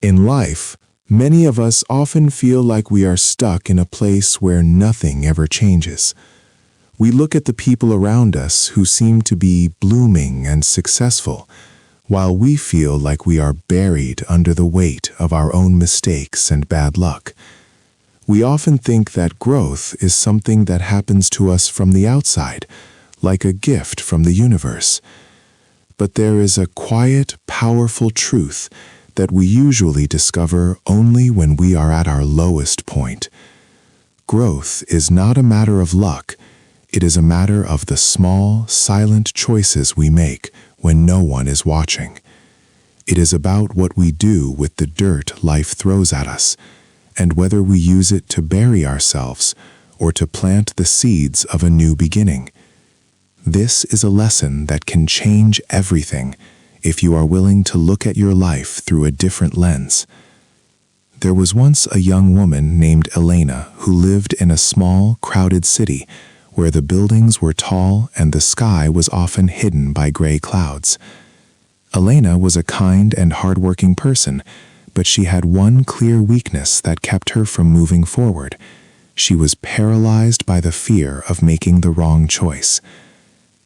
In life, many of us often feel like we are stuck in a place where nothing ever changes. We look at the people around us who seem to be blooming and successful, while we feel like we are buried under the weight of our own mistakes and bad luck. We often think that growth is something that happens to us from the outside, like a gift from the universe. But there is a quiet, powerful truth that we usually discover only when we are at our lowest point. Growth is not a matter of luck. It is a matter of the small, silent choices we make when no one is watching. It is about what we do with the dirt life throws at us, and whether we use it to bury ourselves or to plant the seeds of a new beginning. This is a lesson that can change everything if you are willing to look at your life through a different lens. There was once a young woman named Elena who lived in a small, crowded city where the buildings were tall and the sky was often hidden by gray clouds. Elena was a kind and hardworking person, but she had one clear weakness that kept her from moving forward. She was paralyzed by the fear of making the wrong choice.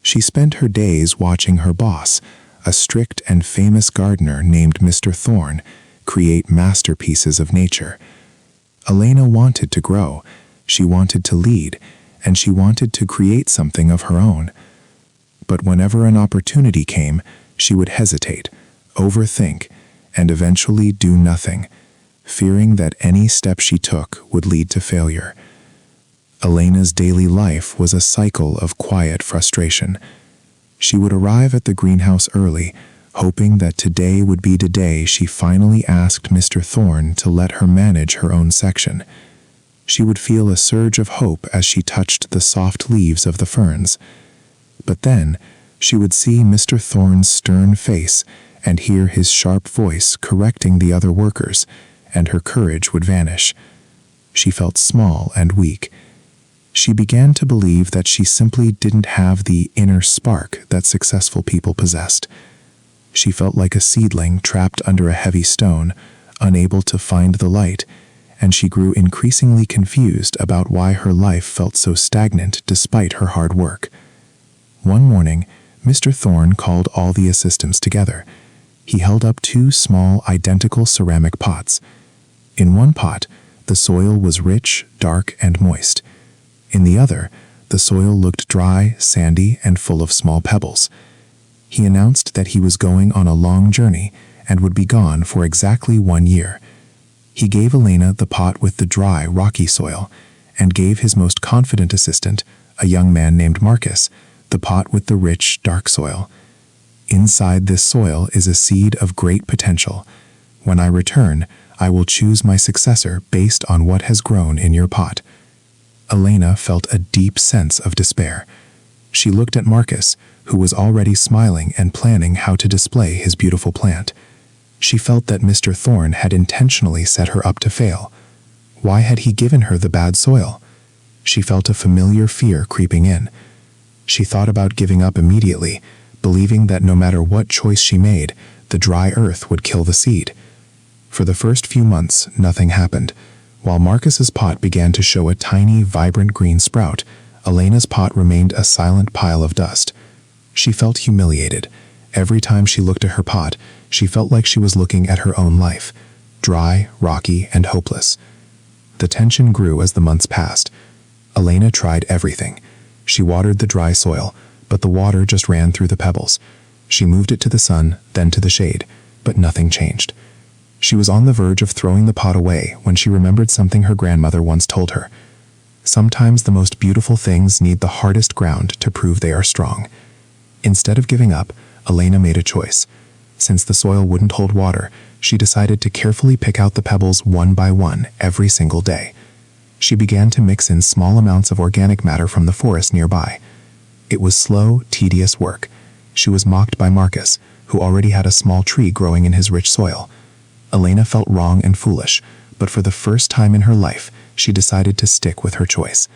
She spent her days watching her boss, a strict and famous gardener named Mr. Thorne, create masterpieces of nature. Elena wanted to grow, she wanted to lead, and she wanted to create something of her own. But whenever an opportunity came, she would hesitate, overthink, and eventually do nothing, fearing that any step she took would lead to failure. Elena's daily life was a cycle of quiet frustration. She would arrive at the greenhouse early, hoping that today would be the day she finally asked Mr. Thorne to let her manage her own section. She would feel a surge of hope as she touched the soft leaves of the ferns. But then, she would see Mr. Thorne's stern face and hear his sharp voice correcting the other workers, and her courage would vanish. She felt small and weak. She began to believe that she simply didn't have the inner spark that successful people possessed. She felt like a seedling trapped under a heavy stone, unable to find the light, and she grew increasingly confused about why her life felt so stagnant despite her hard work. One morning, Mr. Thorne called all the assistants together. He held up two small, identical ceramic pots. In one pot, the soil was rich, dark, and moist. In the other, the soil looked dry, sandy, and full of small pebbles. He announced that he was going on a long journey and would be gone for exactly 1 year. He gave Elena the pot with the dry, rocky soil, and gave his most confident assistant, a young man named Marcus, the pot with the rich, dark soil. Inside this soil is a seed of great potential. When I return, I will choose my successor based on what has grown in your pot. Elena felt a deep sense of despair. She looked at Marcus, who was already smiling and planning how to display his beautiful plant. She felt that Mr. Thorne had intentionally set her up to fail. Why had he given her the bad soil? She felt a familiar fear creeping in. She thought about giving up immediately, believing that no matter what choice she made, the dry earth would kill the seed. For the first few months, nothing happened. While Marcus's pot began to show a tiny, vibrant green sprout, Elena's pot remained a silent pile of dust. She felt humiliated. Every time she looked at her pot, she felt like she was looking at her own life, dry, rocky, and hopeless. The tension grew as the months passed. Elena tried everything. She watered the dry soil, but the water just ran through the pebbles. She moved it to the sun, then to the shade, but nothing changed. She was on the verge of throwing the pot away when she remembered something her grandmother once told her. Sometimes the most beautiful things need the hardest ground to prove they are strong. Instead of giving up, Elena made a choice. Since the soil wouldn't hold water, she decided to carefully pick out the pebbles one by one every single day. She began to mix in small amounts of organic matter from the forest nearby. It was slow, tedious work. She was mocked by Marcus, who already had a small tree growing in his rich soil. Elena felt wrong and foolish, but for the first time in her life, she decided to stick with her choice.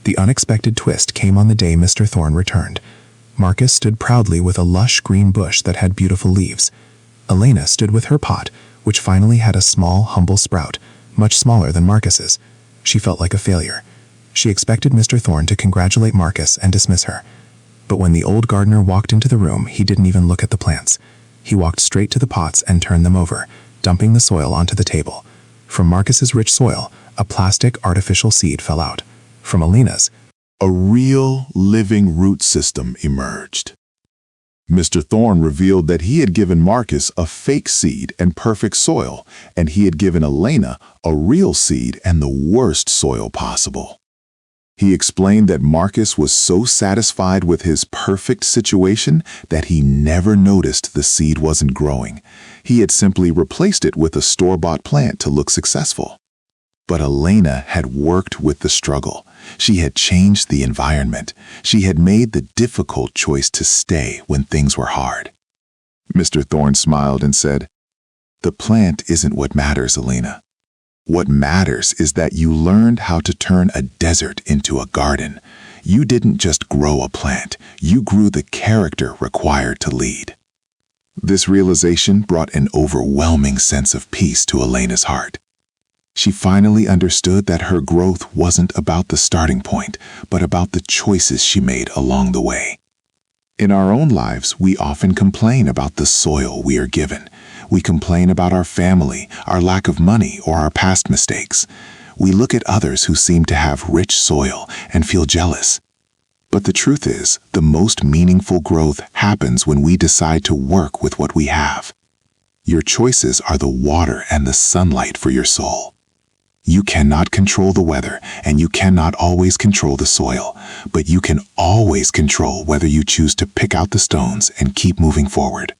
The unexpected twist came on the day Mr. Thorne returned. Marcus stood proudly with a lush green bush that had beautiful leaves. Elena stood with her pot, which finally had a small, humble sprout, much smaller than Marcus's. She felt like a failure. She expected Mr. Thorne to congratulate Marcus and dismiss her. But when the old gardener walked into the room, he didn't even look at the plants. He walked straight to the pots and turned them over, dumping the soil onto the table. From Marcus's rich soil, a plastic artificial seed fell out. From Alina's, a real living root system emerged. Mr. Thorne revealed that he had given Marcus a fake seed and perfect soil, and he had given Elena a real seed and the worst soil possible. He explained that Marcus was so satisfied with his perfect situation that he never noticed the seed wasn't growing. He had simply replaced it with a store-bought plant to look successful. But Elena had worked with the struggle. She had changed the environment. She had made the difficult choice to stay when things were hard. Mr. Thorne smiled and said, "The plant isn't what matters, Elena. What matters is that you learned how to turn a desert into a garden. You didn't just grow a plant, you grew the character required to lead." This realization brought an overwhelming sense of peace to Elena's heart. She finally understood that her growth wasn't about the starting point, but about the choices she made along the way. In our own lives, we often complain about the soil we are given. We complain about our family, our lack of money, or our past mistakes. We look at others who seem to have rich soil and feel jealous. But the truth is, the most meaningful growth happens when we decide to work with what we have. Your choices are the water and the sunlight for your soul. You cannot control the weather, and you cannot always control the soil, but you can always control whether you choose to pick out the stones and keep moving forward.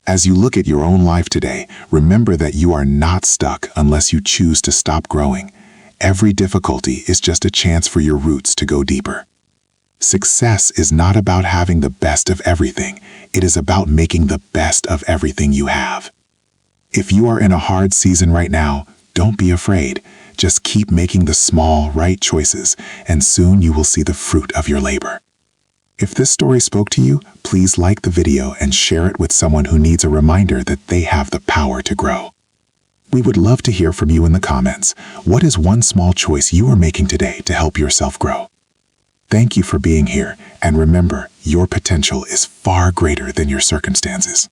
As you look at your own life today, remember that you are not stuck unless you choose to stop growing. Every difficulty is just a chance for your roots to go deeper. Success is not about having the best of everything. It is about making the best of everything you have. If you are in a hard season right now, don't be afraid. Just keep making the small, right choices, and soon you will see the fruit of your labor. If this story spoke to you, please like the video and share it with someone who needs a reminder that they have the power to grow. We would love to hear from you in the comments. What is one small choice you are making today to help yourself grow? Thank you for being here, and remember, your potential is far greater than your circumstances.